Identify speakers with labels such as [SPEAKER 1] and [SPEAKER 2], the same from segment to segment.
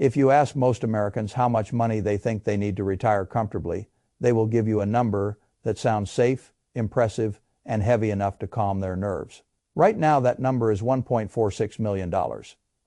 [SPEAKER 1] If you ask most Americans how much money they think they need to retire comfortably, they will give you a number that sounds safe, impressive, and heavy enough to calm their nerves. Right now, that number is $1.46 million.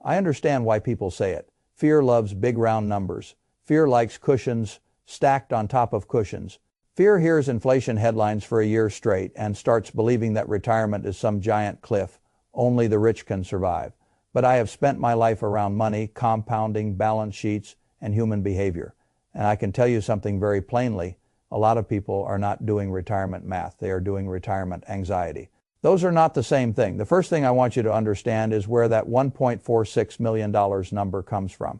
[SPEAKER 1] I understand why people say it. Fear loves big round numbers. Fear likes cushions stacked on top of cushions. Fear hears inflation headlines for a year straight and starts believing that retirement is some giant cliff only the rich can survive. But I have spent my life around money, compounding, balance sheets, and human behavior. And I can tell you something very plainly. A lot of people are not doing retirement math. They are doing retirement anxiety. Those are not the same thing. The first thing I want you to understand is where that $1.46 million number comes from.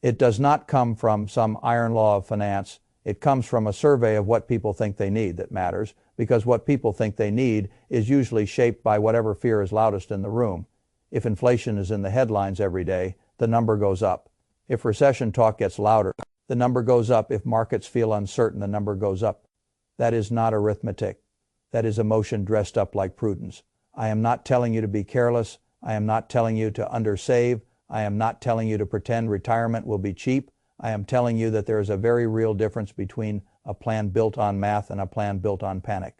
[SPEAKER 1] It does not come from some iron law of finance. It comes from a survey of what people think they need that matters, because what people think they need is usually shaped by whatever fear is loudest in the room. If inflation is in the headlines every day, the number goes up. If recession talk gets louder, the number goes up. If markets feel uncertain, the number goes up. That is not arithmetic. That is emotion dressed up like prudence. I am not telling you to be careless. I am not telling you to undersave. I am not telling you to pretend retirement will be cheap. I am telling you that there is a very real difference between a plan built on math and a plan built on panic.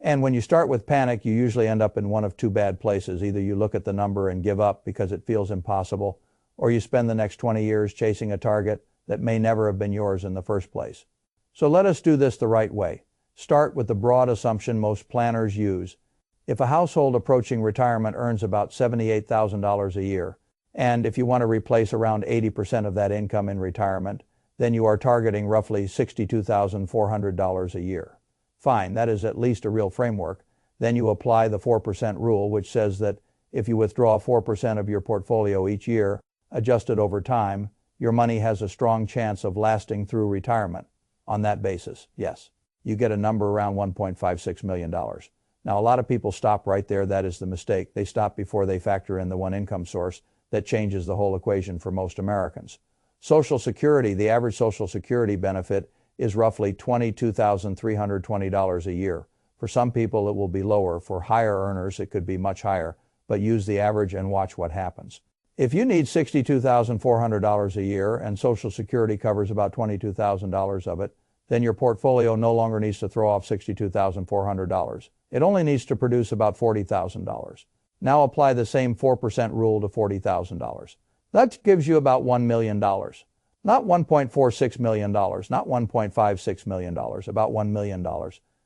[SPEAKER 1] And when you start with panic, you usually end up in one of two bad places. Either you look at the number and give up because it feels impossible, or you spend the next 20 years chasing a target that may never have been yours in the first place. So let us do this the right way. Start with the broad assumption most planners use. If a household approaching retirement earns about $78,000 a year, and if you want to replace around 80% of that income in retirement, then you are targeting roughly $62,400 a year. Fine, that is at least a real framework. Then you apply the 4% rule, which says that if you withdraw 4% of your portfolio each year, adjusted over time, your money has a strong chance of lasting through retirement. On that basis, yes, you get a number around $1.56 million. Now, a lot of people stop right there. That is the mistake. They stop before they factor in the one income source that changes the whole equation for most Americans. Social Security, the average Social Security benefit is roughly $22,320 a year. For some people, it will be lower. For higher earners, it could be much higher, but use the average and watch what happens. If you need $62,400 a year and Social Security covers about $22,000 of it, then your portfolio no longer needs to throw off $62,400. It only needs to produce about $40,000. Now apply the same 4% rule to $40,000. That gives you about $1 million. Not $1.46 million, not $1.56 million, about $1 million.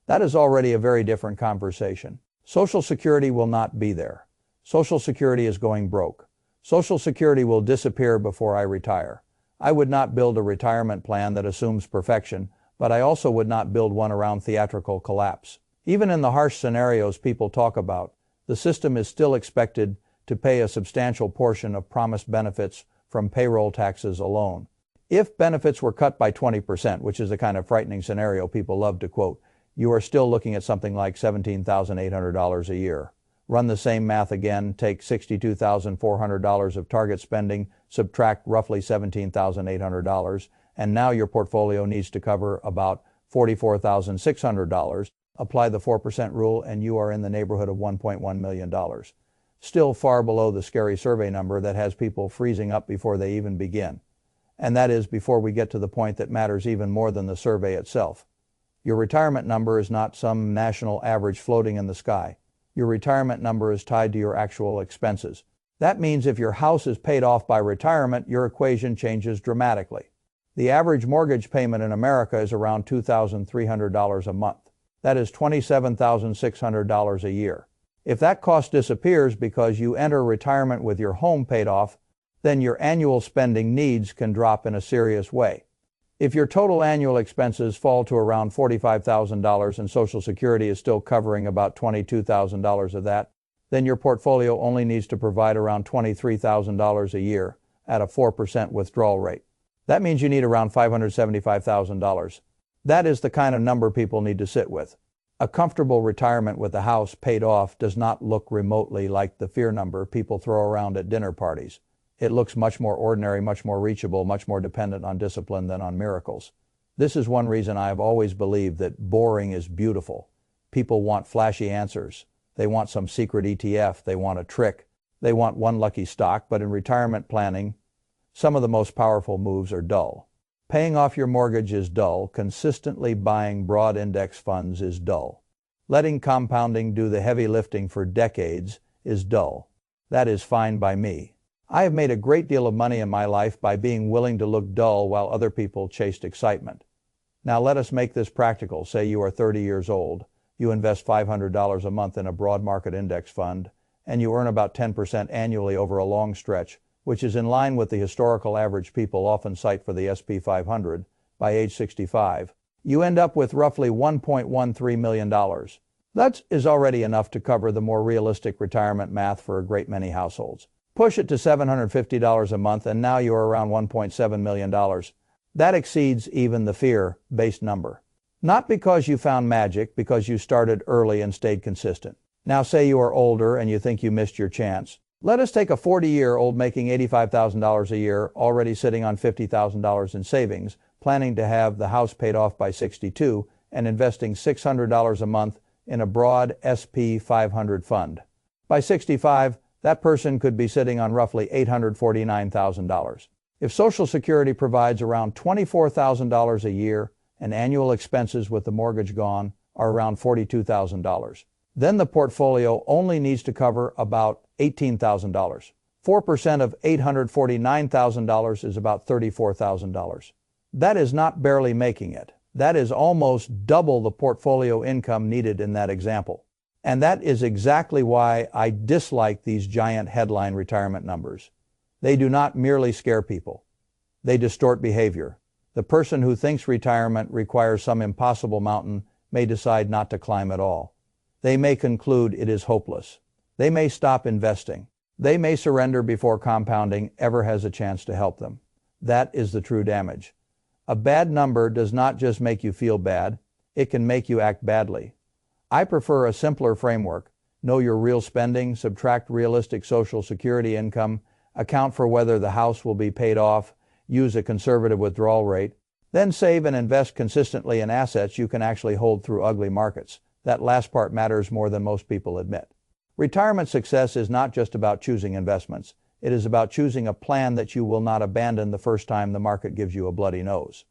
[SPEAKER 1] That is already a very different conversation. Social Security will not be there. Social Security is going broke. Social Security will disappear before I retire. I would not build a retirement plan that assumes perfection, but I also would not build one around theatrical collapse. Even in the harsh scenarios people talk about, the system is still expected to pay a substantial portion of promised benefits from payroll taxes alone. If benefits were cut by 20%, which is the kind of frightening scenario people love to quote, you are still looking at something like $17,800 a year. Run the same math again, take $62,400 of target spending, subtract roughly $17,800, and now your portfolio needs to cover about $44,600. Apply the 4% rule and you are in the neighborhood of $1.1 million. Still far below the scary survey number that has people freezing up before they even begin. And that is before we get to the point that matters even more than the survey itself. Your retirement number is not some national average floating in the sky. Your retirement number is tied to your actual expenses. That means if your house is paid off by retirement, your equation changes dramatically. The average mortgage payment in America is around $2,300 a month. That is $27,600 a year. If that cost disappears because you enter retirement with your home paid off, then your annual spending needs can drop in a serious way. If your total annual expenses fall to around $45,000 and Social Security is still covering about $22,000 of that, then your portfolio only needs to provide around $23,000 a year at a 4% withdrawal rate. That means you need around $575,000. That is the kind of number people need to sit with. A comfortable retirement with the house paid off does not look remotely like the fear number people throw around at dinner parties. It looks much more ordinary, much more reachable, much more dependent on discipline than on miracles. This is one reason I have always believed that boring is beautiful. People want flashy answers. They want some secret ETF. They want a trick. They want one lucky stock. But in retirement planning, Some of the most powerful moves are dull. Paying off your mortgage is dull. Consistently buying broad index funds is dull. Letting compounding do the heavy lifting for decades is dull. That is fine by me. I have made a great deal of money in my life by being willing to look dull while other people chased excitement. Now let us make this practical. Say you are 30 years old. You invest $500 a month in a broad market index fund, and you earn about 10% annually over a long stretch, which is in line with the historical average people often cite for the S&P 500, by age 65. You end up with roughly $1.13 million. That is already enough to cover the more realistic retirement math for a great many households. Push it to $750 a month, and now you are around $1.7 million. That exceeds even the fear-based number. Not because you found magic, because you started early and stayed consistent. Now say you are older and you think you missed your chance. Let us take a 40-year-old making $85,000 a year, already sitting on $50,000 in savings, planning to have the house paid off by 62, and investing $600 a month in a broad S&P 500 fund. By 65, that person could be sitting on roughly $849,000. If Social Security provides around $24,000 a year and annual expenses with the mortgage gone are around $42,000, then the portfolio only needs to cover about $18,000. 4% of $849,000 is about $34,000. That is not barely making it. That is almost double the portfolio income needed in that example. And that is exactly why I dislike these giant headline retirement numbers. They do not merely scare people. They distort behavior. The person who thinks retirement requires some impossible mountain may decide not to climb at all. They may conclude it is hopeless. They may stop investing. They may surrender before compounding ever has a chance to help them. That is the true damage. A bad number does not just make you feel bad, it can make you act badly. I prefer a simpler framework. Know your real spending, subtract realistic Social Security income, account for whether the house will be paid off, use a conservative withdrawal rate, then save and invest consistently in assets you can actually hold through ugly markets. That last part matters more than most people admit. Retirement success is not just about choosing investments. It is about choosing a plan that you will not abandon the first time the market gives you a bloody nose.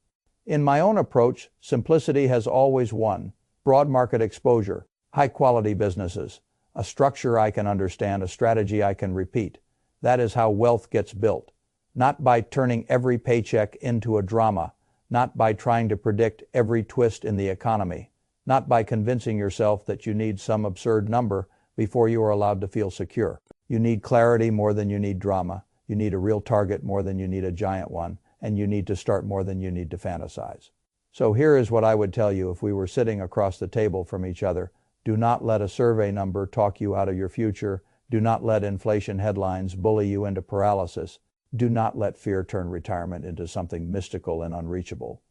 [SPEAKER 1] In my own approach, simplicity has always won. Broad market exposure, high-quality businesses, a structure I can understand, a strategy I can repeat. That is how wealth gets built. Not by turning every paycheck into a drama, not by trying to predict every twist in the economy, not by convincing yourself that you need some absurd number before you are allowed to feel secure. You need clarity more than you need drama. You need a real target more than you need a giant one. And you need to start more than you need to fantasize. So here is what I would tell you if we were sitting across the table from each other. Do not let a survey number talk you out of your future. Do not let inflation headlines bully you into paralysis. Do not let fear turn retirement into something mystical and unreachable.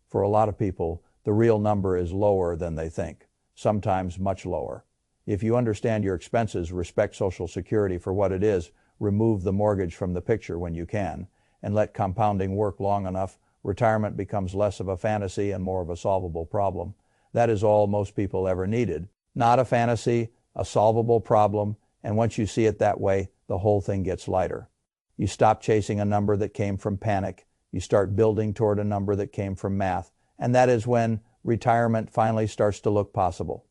[SPEAKER 1] For a lot of people, the real number is lower than they think, sometimes much lower. If you understand your expenses, respect Social Security for what it is, remove the mortgage from the picture when you can, and let compounding work long enough, retirement becomes less of a fantasy and more of a solvable problem. That is all most people ever needed. Not a fantasy, a solvable problem, and once you see it that way, the whole thing gets lighter. You stop chasing a number that came from panic. You start building toward a number that came from math, and that is when retirement finally starts to look possible.